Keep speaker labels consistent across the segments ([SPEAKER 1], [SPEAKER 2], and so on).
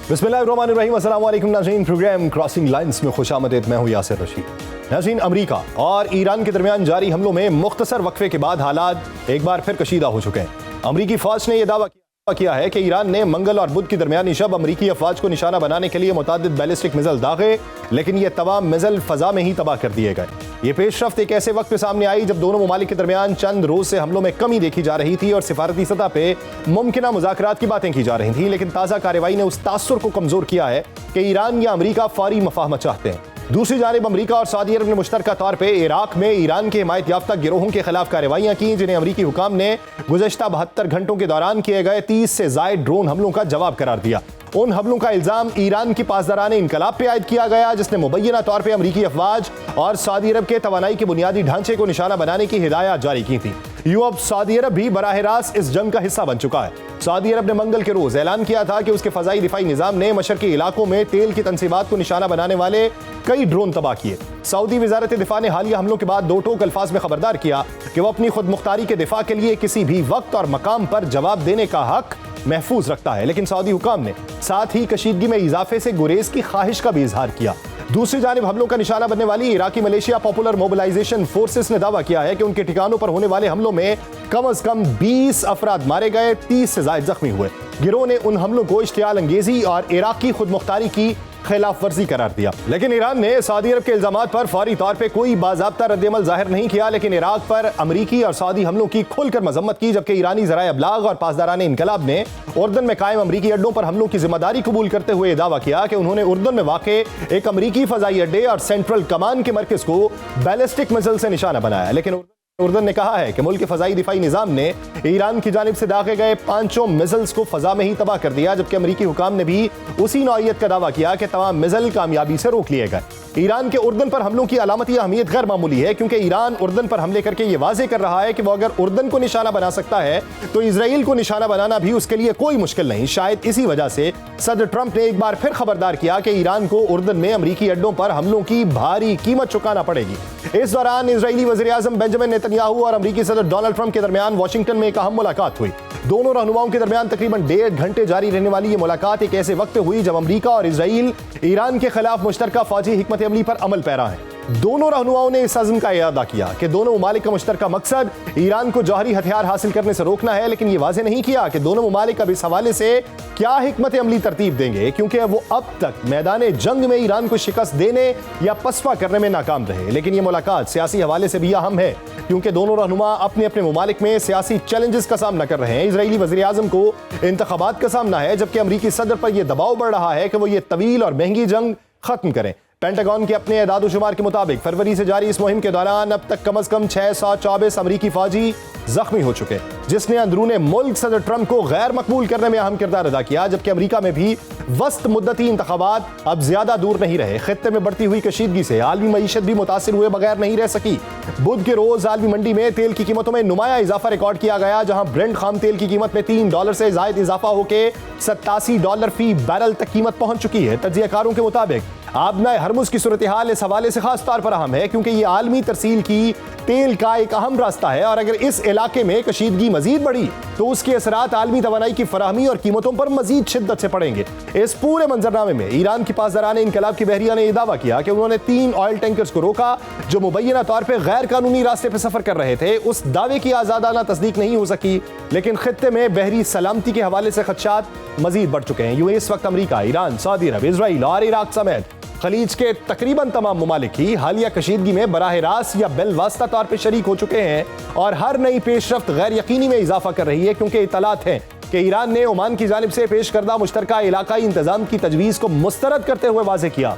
[SPEAKER 1] बिस्मिल्लाहिर्रहमानिर्रहीम, अस्सलाम वालेकुम नाज़रीन। प्रोग्राम क्रॉसिंग लाइन्स में खुशामदीद। मैं हूँ यासिर रशीद। नाज़रीन, अमरीका और ईरान के दरमियान जारी हमलों में मुख्तसर वक्फे के बाद हालात एक बार फिर कशीदा हो चुके हैं। अमरीकी फौज ने यह दावा किया है कि ईरान ने मंगल और बुध की दरमियानी शब अमरीकी अफवाज को निशाना बनाने के लिए मुतादिद बैलिस्टिक मिसाइल दागे, लेकिन ये तमाम मिसाइल फजा में ही तबाह कर दिए गए। ये पेशरफ्त एक ऐसे वक्त पे सामने आई जब दोनों ममालिक के दरमियान चंद रोज से हमलों में कमी देखी जा रही थी और सिफारती सतह पे मुमकिन मुज़ाकरात की बातें की जा रही थी, लेकिन ताज़ा कार्रवाई ने उस तासुर को कमजोर किया है कि ईरान या अमरीका फौरी मफाहमत चाहते हैं। दूसरी जानिब अमरीका और सऊदी अरब ने मुश्तरका तौर पर इराक में ईरान के हिमायत याफ्ता गिरोहों के खिलाफ कार्रवाइयां की, जिन्हें अमरीकी हुकाम ने गुज़श्ता 72 घंटों के दौरान किए गए 30 से ज़ायद ड्रोन हमलों का जवाब करार दिया। उन हमलों का इल्जाम ईरान की पासदाराने इनकलाब पे आयद किया गया, जिसने मुबैना तौर पर अमरीकी अफवाज और सऊदी अरब के तवानाई के बुनियादी ढांचे को निशाना बनाने की हिदायत जारी की थी। यूं अब सऊदी अरब भी बराह रास्त इस जंग का हिस्सा बन चुका है। सऊदी अरब ने मंगल के रोज ऐलान किया था कि उसके फजाई दिफाई निजाम ने मशरकी इलाकों में तेल की तंसीबात को निशाना बनाने वाले कई ड्रोन तबाह किए। सऊदी वजारत दिफा ने हालिया हमलों के बाद दो टोक अल्फाज में खबरदार किया कि वह अपनी खुद मुख्तारी के दिफा के लिए किसी भी वक्त और मकाम पर जवाब देने का हक महफूज रखता है, लेकिन सऊदी हुकाम ने साथ ही कशीदगी में इजाफे से गुरेज की ख्वाहिश का भी इजहार किया। दूसरी जानिब हमलों का निशाना बनने वाली इराकी मलेशिया पॉपुलर मोबिलाइजेशन फोर्सेस ने दावा किया है कि उनके ठिकानों पर होने वाले हमलों में कम अज कम 20 अफराद मारे गए, 30 से ज्यादा जख्मी हुए। गिरोह ने उन हमलों को इश्तियाल अंगेजी और इराकी खुद मुख्तारी की खिलाफ वर्जी करार दिया, लेकिन ईरान ने सऊदी अरब के इल्जामात पर फौरी तौर पर कोई बाज़ाब्ता रद्द-ए-अमल जाहिर नहीं किया, लेकिन इराक पर अमरीकी और सऊदी हमलों की खुलकर मजम्मत की, जबकि ईरानी ज़राए अबलाग और पासदाराने इनकलाब ने उर्दन में कायम अमरीकी अड्डों पर हमलों की जिम्मेदारी कबूल करते हुए दावा किया कि उन्होंने उर्दन में वाक़े एक अमरीकी फजाई अड्डे और सेंट्रल कमान के मरकज को बैलिस्टिक मिसाइल से निशाना बनाया। लेकिन उर्दन ने कहा है कि मुल्क के फजाई दिफाई निजाम ने ईरान की जानिब से दागे गए 5 मिसाइल्स को फजा में ही तबाह कर दिया, जबकि अमरीकी हुकाम ने भी उसी नौइयत का दावा किया कि तमाम मिसाइल कामयाबी से रोक लिए गए। ईरान के उर्दन पर हमलों की अलामती अहमियत गैर मामूली है, क्योंकि ईरान उर्दन पर हमले करके ये वाजे कर रहा है कि वो अगर उर्दन को निशाना बना सकता है तो इजराइल को निशाना बनाना भी उसके लिए कोई मुश्किल नहीं। शायद इसी वजह से सदर ट्रंप ने एक बार फिर खबरदार किया कि ईरान को उर्दन में अमरीकी अड्डों पर हमलों की भारी कीमत चुकाना पड़ेगी। इस दौरान इजरायली वज़ीर-ए-आज़म बेंजामिन नेतन्याहू और अमरीकी सदर डोनाल्ड ट्रंप के दरमियान वाशिंगटन में एक अहम मुलाकात हुई। दोनों रहनुमाओं के दरमियान तकरीबन 1.5 घंटे जारी रहने वाली ये मुलाकात एक ऐसे वक्त हुई जब अमरीका और इजराइल ईरान के खिलाफ मुश्तरका फौजी हिकमत अमली पर अमल पैरा है। दोनों रहनुमाओं ने इस अज़्म का इरादा किया कि दोनों ममालिक का मुश्तरका मकसद ईरान को जौहरी हथियार हासिल करने से रोकना है, लेकिन ये वाज़ेह नहीं किया कि दोनों ममालिक अब इस हवाले से क्या हिकमत अमली तरतीब देंगे, क्योंकि वो अब तक मैदान जंग में ईरान को शिकस्त देने या पसपा करने में नाकाम रहे। लेकिन ये मुलाकात सियासी हवाले से भी अहम है, क्योंकि दोनों रहनुमा अपने अपने ममालिक में सियासी चैलेंजेस का सामना कर रहे हैं। इजरायली वज़ीर-ए-आज़म को इंतखाबात का सामना है, जबकि अमरीकी सदर पर यह दबाव बढ़ रहा है कि वो ये तवील और महंगी जंग खत्म करें। पेंटागन के अपने एदाद-ओ-शुमार के मुताबिक फरवरी से जारी इस मुहिम के दौरान अब तक कम अज कम 624 अमरीकी फौजी जख्मी हो चुके, जिसने अंदरूने मुल्क सदर ट्रंप को गैर मकबूल करने में अहम किरदार अदा किया। जबकि अमरीका में भी वस्त मुद्दती इंतखाबात अब ज्यादा दूर नहीं रहे। खित्ते में बढ़ती हुई कशीदगी से आलमी मईशत भी मुतासिर हुए बगैर नहीं रह सकी। बुध के रोज आलमी मंडी में तेल की कीमतों में नुमाया इजाफा रिकॉर्ड किया गया, जहां ब्रेंट खाम तेल की कीमत में $3 से जायद इजाफा होकर $87 फी बैरल तक कीमत पहुंच चुकी है। तज्जियाकारों के मुताबिक आबनाए हरमुज की सूरत हाल इस हवाले से खास तौर पर अहम है, क्योंकि ये आलमी तरसील की तेल का एक अहम रास्ता है, और अगर इस इलाके में कशीदगी मजीद बढ़ी तो उसके असरात आलमी तवानाई की फराहमी और कीमतों पर मजीद शिद्दत से पड़ेंगे। इस पूरे मंजरनामे में ईरान की पासदाराने इनकलाब की बहरिया ने यह दावा किया कि उन्होंने 3 ऑयल टैंकर्स को रोका जो मुबैना तौर पर गैर कानूनी रास्ते पर सफर कर रहे थे। उस दावे की आजादाना तस्दीक नहीं हो सकी, लेकिन खित्ते में बहरी सलामती के हवाले से खदशात मजीद बढ़ चुके हैं। यूं इस वक्त अमरीका, ईरान, सऊदी अरब, इजराइल और इराक समेत खलीज के तकरीबन तमाम ममालिक ही हालिया कशीदगी में बराह रास्त या बिलवास्ता तौर पर शरीक हो चुके हैं, और हर नई पेशरफ्त गैर यकीनी में इजाफा कर रही है, क्योंकि इतलात हैं कि ईरान ने ओमान की जानिब से पेश करदा मुश्तरका इलाकाई इंतजाम की तजवीज़ को मुस्तरद करते हुए वाज़ेह किया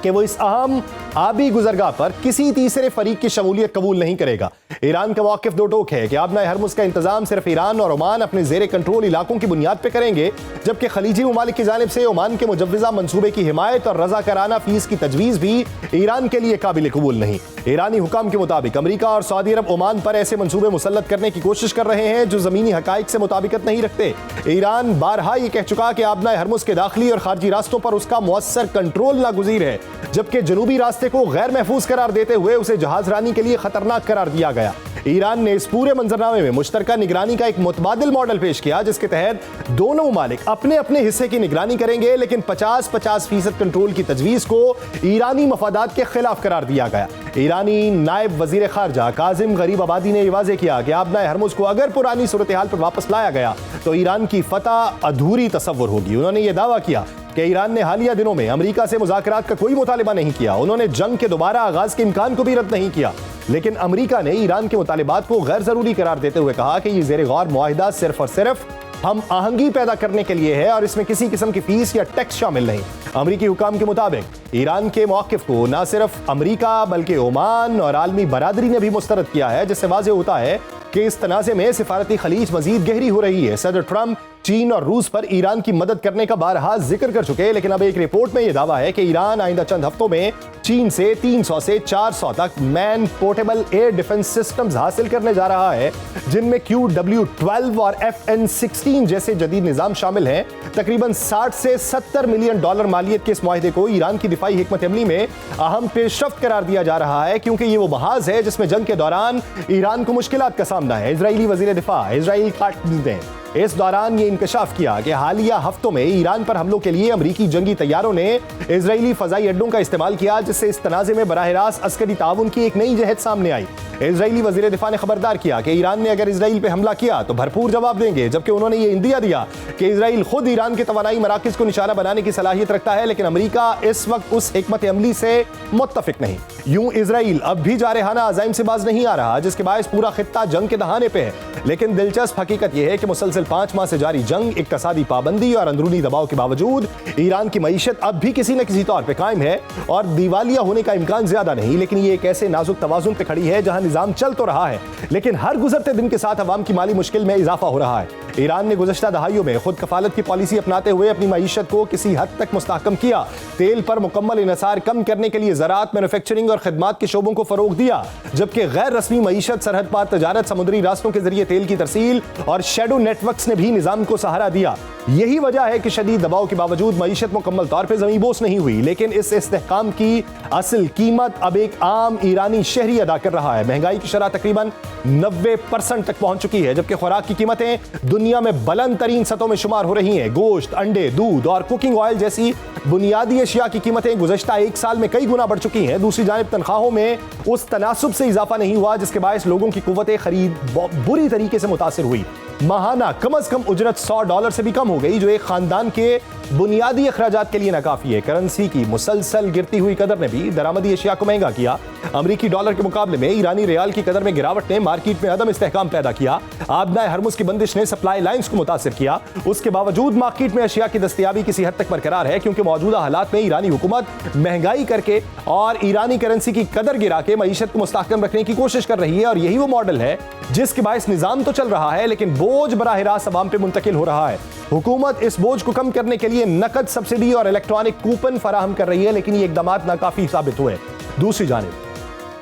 [SPEAKER 1] कि वो इस अहम आबी गुजरगाह पर किसी तीसरे फरीक की शमूलियत कबूल नहीं करेगा। ईरान का मौक़िफ़ दो टोक है कि आबनाए हरमुज़ का इंतजाम सिर्फ ईरान और ओमान अपने ज़ेरे कंट्रोल इलाकों की बुनियाद पर करेंगे, जबकि खलीजी ममालिक की जानिब से ओमान के मुजव्वज़ा मंसूबे की हिमायत और रज़ाकाराना फीस की तजवीज़ भी ईरान के लिए काबिल कबूल नहीं। ईरानी हुकाम के मुताबिक अमरीका और सऊदी अरब ओमान पर ऐसे मंसूबे मुसल्लत करने की कोशिश कर रहे हैं जो ज़मीनी हक़ाइक़ से मुताबिकत नहीं रखते। ईरान बारहा ये कह चुका कि आबनाए हरमुज़ के दाखिली और खारजी रास्तों पर उसका मुअस्सर कंट्रोल नागुज़ीर है, जबकि जनूबी रास्ते को गैर महफूज करार देते हुए उसे जहाज रानी के लिए खतरनाक करार दिया गया। ईरान ने इस पूरे मंजरनामे में मुश्तरका निगरानी का एक मुतबादिल मॉडल पेश किया, जिसके तहत दोनों ममालिक अपने अपने हिस्से की निगरानी करेंगे, लेकिन 50-50% कंट्रोल की तजवीज को ईरानी मफादात के खिलाफ करार दिया गया। ईरानी नायब वजीर खारजा काजिम गरीब आबादी ने वाज़ेह किया कि आबनाए हरमुज को अगर पुरानी सूरत हाल पर वापस लाया गया तो ईरान की फतह अधूरी तसव्वुर होगी। उन्होंने यह दावा किया कि ईरान ने हालिया दिनों में अमेरिका से मुज़ाकरात का कोई मुतालिबा नहीं किया। उन्होंने जंग के दोबारा आगाज के इम्कान को भी रद्द नहीं किया, लेकिन अमेरिका ने ईरान के मुतालिबात को गैर जरूरी करार देते हुए कहा कि यह ज़ेर गौर मुआहिदा सिर्फ और सिर्फ हम आहंगी पैदा करने के लिए है और इसमें किसी किस्म की फीस या टैक्स शामिल नहीं। अमरीकी हुकाम के मुताबिक ईरान के मौक़िफ़ को न सिर्फ अमरीका बल्कि ओमान और आलमी बरादरी ने भी मुस्तरद किया है, जिससे वाज़ेह होता है कि इस तनाज़े में सिफारती खलीज मजीद गहरी हो रही है। सदर ट्रंप चीन और रूस पर ईरान की मदद करने का बारहा जिक्र कर चुके हैं, लेकिन अब एक रिपोर्ट में यह दावा है कि ईरान आइंदा चंद हफ्तों में चीन से 300 से 400 तक man portable air defence systems हासिल करने जा रहा है, जिनमें QW-12 और FN-16 जैसे जदीद निजाम शामिल हैं। तकरीबन 60 से 70 मिलियन डॉलर मालियत के इस मुआहिदे को ईरान की दिफाई हिकमत अमली में अहम पेशरफ्त करार दिया जा रहा है, क्योंकि ये वो महाज है जिसमें जंग के दौरान ईरान को मुश्किलात का सामना है। इजरायली वजीर दिफा इजराइल काट्ज़ ने इस दौरान ये इंकशाफ किया कि हालिया हफ्तों में ईरान पर हमलों के लिए अमरीकी जंगी तैयारों ने इजरायली फजाई अड्डों का इस्तेमाल किया, जिससे इस तनाज़े में बराह रास्त अस्करी ताउन की एक नई जहत सामने आई। इजरायली वजीर दिफा ने खबरदार किया कि ईरान ने अगर इजराइल पे हमला किया तो भरपूर जवाब देंगे, जबकि उन्होंने ये इंदिया दिया कि इजराइल खुद ईरान के तवानाई मराकिज को निशाना बनाने की सलाहियत रखता है, लेकिन अमरीका इस वक्त उस हिकमत अमली से मुत्तफिक नहीं। यूं इजराइल अब भी जारहाना अज़ाइम से बाज नहीं आ रहा, जिसके बायस पूरा खित्ता जंग के दहाने पे है। लेकिन दिलचस्प हकीकत यह है कि मुसलसल 5 माह से जारी जंग, इक्तसादी पाबंदी और अंदरूनी दबाव के बावजूद ईरान की मईशत अब भी किसी न किसी तौर पर कायम है और दिवालिया होने का इम्कान ज्यादा नहीं। लेकिन ये एक ऐसे नाजुक तवाजुन पे खड़ी है जहां निजाम चल तो रहा है, लेकिन हर गुजरते दिन के साथ अवाम की माली मुश्किल में इजाफा हो रहा है। ईरान ने गुज़श्ता दहाइयों में खुद कफालत की पॉलिसी अपनाते हुए अपनी मईशत को किसी हद तक मुस्तहकम किया। तेल पर मुकम्मल इन्हिसार कम करने के लिए ज़राअत, मैन्युफैक्चरिंग और खिदमात के शोबों को फरोग दिया, जबकि गैर रस्मी मईशत, सरहद पार तजारत, समुद्री रास्तों के जरिए तेल की तरसील और शेडो नेटवर्क्स ने भी निजाम को सहारा दिया। यही वजह है कि शदीद दबाव के बावजूद मईशत मुकम्मल तौर पर ज़मींबोस नहीं हुई, लेकिन इस इस्तेहकाम की असल कीमत अब एक आम ईरानी शहरी अदा कर रहा है। महंगाई की शरह तकरीबन 90% तक पहुंच चुकी है, जबकि खुराक की कीमतें दुनिया में बुलंद तरीन सतहों में शुमार हो रही हैं। गोश्त, अंडे, दूध और कुकिंग ऑयल जैसी बुनियादी अशिया की कीमतें गुज़श्ता 1 साल में कई गुना बढ़ चुकी हैं। दूसरी जानिब तनख्वाहों में उस तनासुब से इजाफा नहीं हुआ, जिसके बायस लोगों की कुव्वत खरीद बुरी तरीके से मुतासिर हुई। माहाना कम अज कम उजरत $100 से भी कम हो गई, जो एक खानदान के बुनियादी अखराजात के लिए नाकाफी है। करेंसी की मुसलसल गिरती हुई कदर ने भी दरामदी अशिया को महंगा किया। अमरीकी डॉलर के मुकाबले में ईरानी रियाल की कदर में गिरावट ने मार्केट में अदम इस्तेहकाम पैदा किया। आबनाए हरमुज की बंदिश ने सप्लाई लाइन्स को मुतासिर किया। उसके बावजूद मार्केट में अशिया की दस्तयाबी किसी हद तक बरकरार है, क्योंकि मौजूदा हालात में ईरानी हुकूमत महंगाई करके और ईरानी करेंसी की कदर गिरा के मईशत को मुस्तहकम रखने की कोशिश कर रही है। और यही वो मॉडल है जिसके बायस निजाम तो चल रहा है, लेकिन बोझ बराह रास्त अवाम पे मुंतकिल हो रहा है। हुकूमत इस बोझ को कम करने के लिए नकद सब्सिडी और इलेक्ट्रॉनिक कूपन फराहम कर रही है, लेकिन ये इकदामात नाकाफी साबित हुए। दूसरी जानिब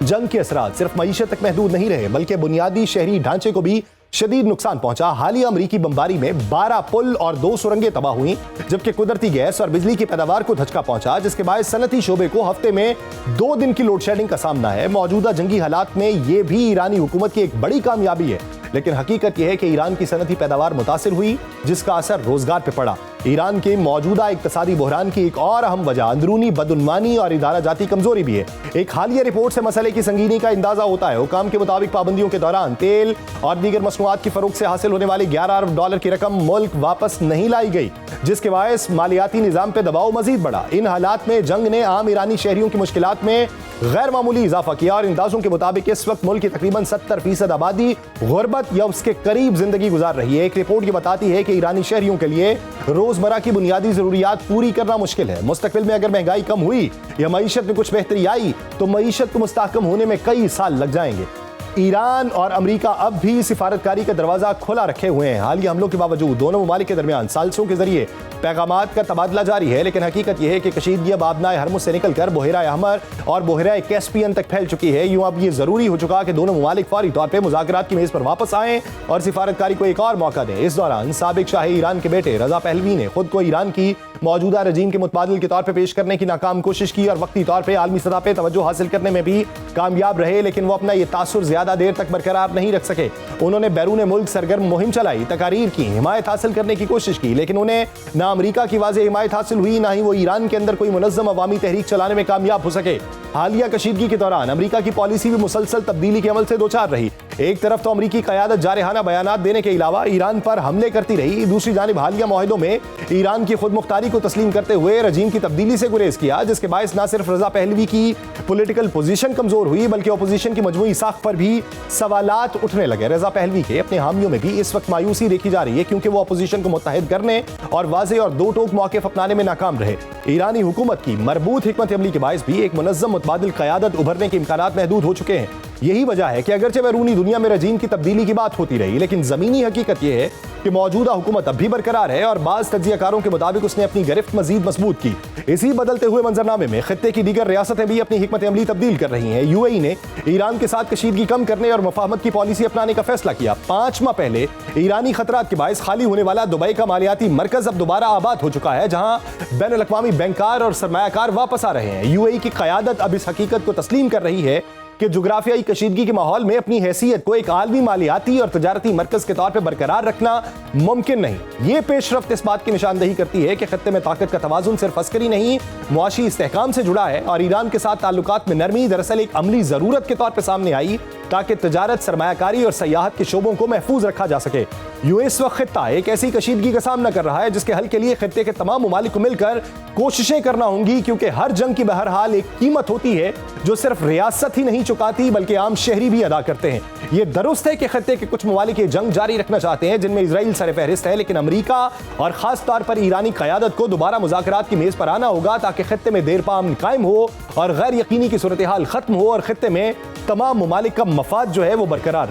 [SPEAKER 1] जंग के असरात सिर्फ मईशत तक महदूद नहीं रहे, बल्कि बुनियादी शहरी ढांचे को भी शदीद नुकसान पहुंचा। हालिया अमरीकी बमबारी में 12 पुल और 2 सुरंगें तबाह हुई, जबकि कुदरती गैस और बिजली की पैदावार को धचका पहुंचा, जिसके बाद सनती शोबे को हफ्ते में 2 दिन की लोड शेडिंग का सामना है। मौजूदा जंगी हालात में यह भी ईरानी हुकूमत की एक बड़ी कामयाबी है, लेकिन हकीकत यह है कि ईरान की सनती पैदावार मुतासिर हुई, जिसका असर रोजगार पर पड़ा। ईरान के मौजूदा इक्तसादी बहरान की एक और अहम वजह अंदरूनी बदउनवानी और इदारा जाती कमजोरी भी है। एक हालिया रिपोर्ट से मसले की संगीनी का अंदाजा होता है। हुकाम के मुताबिक पाबंदियों के दौरान तेल और दीगर मसनूआत की फरोख्त से हासिल होने वाली $11 अरब की रकम मुल्क वापस नहीं लाई गई, जिसके बायस मालियाती निजाम पर दबाव मजीद बढ़ा। इन हालात में जंग ने आम ईरानी शहरियों की मुश्किलात में गैर मामूली इजाफा किया और अंदाजों के मुताबिक इस वक्त मुल्क की तकरीबन 70% आबादी गुर्बत या उसके करीब जिंदगी गुजार रही है। एक रिपोर्ट ये बताती है कि ईरानी शहरियों के लिए रोजमर्रा की बुनियादी जरूरियात पूरी करना मुश्किल है। मुस्तकबिल में अगर महंगाई कम हुई या मईशत में कुछ बेहतरी आई तो मईशत को मुस्तहकम होने में कई साल लग जाएंगे। ईरान और अमेरिका अब भी सिफारतकारी का दरवाजा खुला रखे हुए हैं। हालिया हमलों के बावजूद दोनों ममालिक के दरमियान साजिशों के जरिए पैगामात का तबादला जारी है, लेकिन हकीकत यह है कि कशीदगी अब आबनाए हरमुज से निकलकर बहरा अहमर और बहरा कैस्पियन तक फैल चुकी है। यूं अब ये जरूरी हो चुका कि दोनों ममालिक फौरी तौर पर मुज़ाकरात की मेज पर वापस आएं और सिफारतकारी को एक और मौका दें। इस दौरान साबिक शाही ईरान के बेटे रजा पहलवी ने खुद को ईरान की मौजूदा रजीम के मुतबादिल के तौर पर पेश करने की नाकाम कोशिश की और वक्ती तौर पर आलमी सतह पर तवज्जो हासिल करने में भी कामयाब रहे, लेकिन वो अपना ये तासुर ज्यादा देर तक बरकरार नहीं रख सके। उन्होंने बैरून मुल्क सरगर्म मुहिम चलाई, तकारीर की, हिमायत हासिल करने की कोशिश की, लेकिन उन्हें ना अमेरिका की वाज़ेह हिमायत हासिल हुई, ना ही वो ईरान के अंदर कोई मुनज़्ज़म अवामी तहरीक चलाने में कामयाब हो सके। हालिया कशीदगी के दौरान अमेरिका की पॉलिसी भी मुसलसल तब्दीली के अमल से दोचार रही। एक तरफ तो अमेरिकी क़यादत जारहाना बयानात देने के अलावा ईरान पर हमले करती रही, दूसरी जानिब हालिया मुआहदों में ईरान की खुद मुख्तारी को तस्लीम करते हुए रजीम की तब्दीली से गुरेज किया, जिसके बायस ना सिर्फ रजा पहलवी की पॉलिटिकल पोजीशन कमजोर हुई बल्कि अपोजिशन की मजमूई साख पर भी सवालात उठने लगे। रजा पहलवी के अपने हामियों में भी इस वक्त मायूसी देखी जा रही है, क्योंकि वो अपोजिशन को मुत्तहिद करने और वाज़े और दो टोक मौक़िफ़ अपनाने में नाकाम रहे। ईरानी हुकूमत की मरबूत हिकमत अमली के बायस भी एक मुनज़्ज़म मुतबादिल क़यादत उभरने के इम्कानात महदूद हो चुके हैं। यही वजह है कि अगरचे बैरूनी दुनिया में रजीम की तब्दीली की बात होती रही, लेकिन जमीनी हकीकत यह है कि मौजूदा हुकूमत अब भी बरकरार है और बाज़ तज्ज़ियाकारों के मुताबिक उसने अपनी गिरफ्त मजीद मजबूत की। इसी बदलते हुए मंजरनामे में खित्ते की दीगर रियासतें भी अपनी हिकमत अमली तब्दील कर रही हैं। यूएई ने ईरान के साथ कशीदगी कम करने और मुफाहमत की पॉलिसी अपनाने का फैसला किया। 5 माह पहले ईरानी खतरात के बायस खाली होने वाला दुबई का मालियाती मरकज अब दोबारा आबाद हो चुका है, जहां बैन अल-अक़वामी बैंकार और सरमायाकार वापस आ रहे हैं। यूएई की क़यादत अब इस हकीकत को तस्लीम कर रही है कि जुग्राफियाई कशीदगी के माहौल में अपनी हैसियत को एक आलमी मालियाती और तजारती मरकज के तौर पर बरकरार रखना मुमकिन नहीं। ये पेशरफ्त इस बात की निशानदही करती है कि खत्ते में ताकत का तवाज़ुन सिर्फ अस्करी नहीं, मुआशी इस्तेहकाम से जुड़ा है और ईरान के साथ ताल्लुकात में नरमी दरअसल एक अमली ज़रूरत के तौर पर सामने आई ताकि तजारत, सरमायाकारी और सयाहत के शोबों को महफूज रखा जा सके। यूएई इस वक्त खित्ता एक ऐसी कशीदगी का सामना कर रहा है जिसके हल के लिए खित्ते के तमाम ममालिक को मिलकर कोशिशें करना होंगी, क्योंकि हर जंग की बहरहाल एक कीमत होती है जो सिर्फ रियासत ही नहीं चुकाती बल्कि आम शहरी भी अदा करते हैं। यह दुरुस्त है कि खित्ते के कुछ ममालिक ये जंग जारी रखना चाहते हैं, जिनमें इजराइल सरफहरिस्त है, लेकिन अमेरिका और खास तौर पर ईरानी क़यादत को दोबारा मुज़ाकरात की मेज पर आना होगा ताकि खित्ते में देर पाम कायम हो और गैर यकीनी की सूरत हाल खत्म हो और खित्ते में तमाम ममालिक का मफाद जो है वो बरकरार रहे।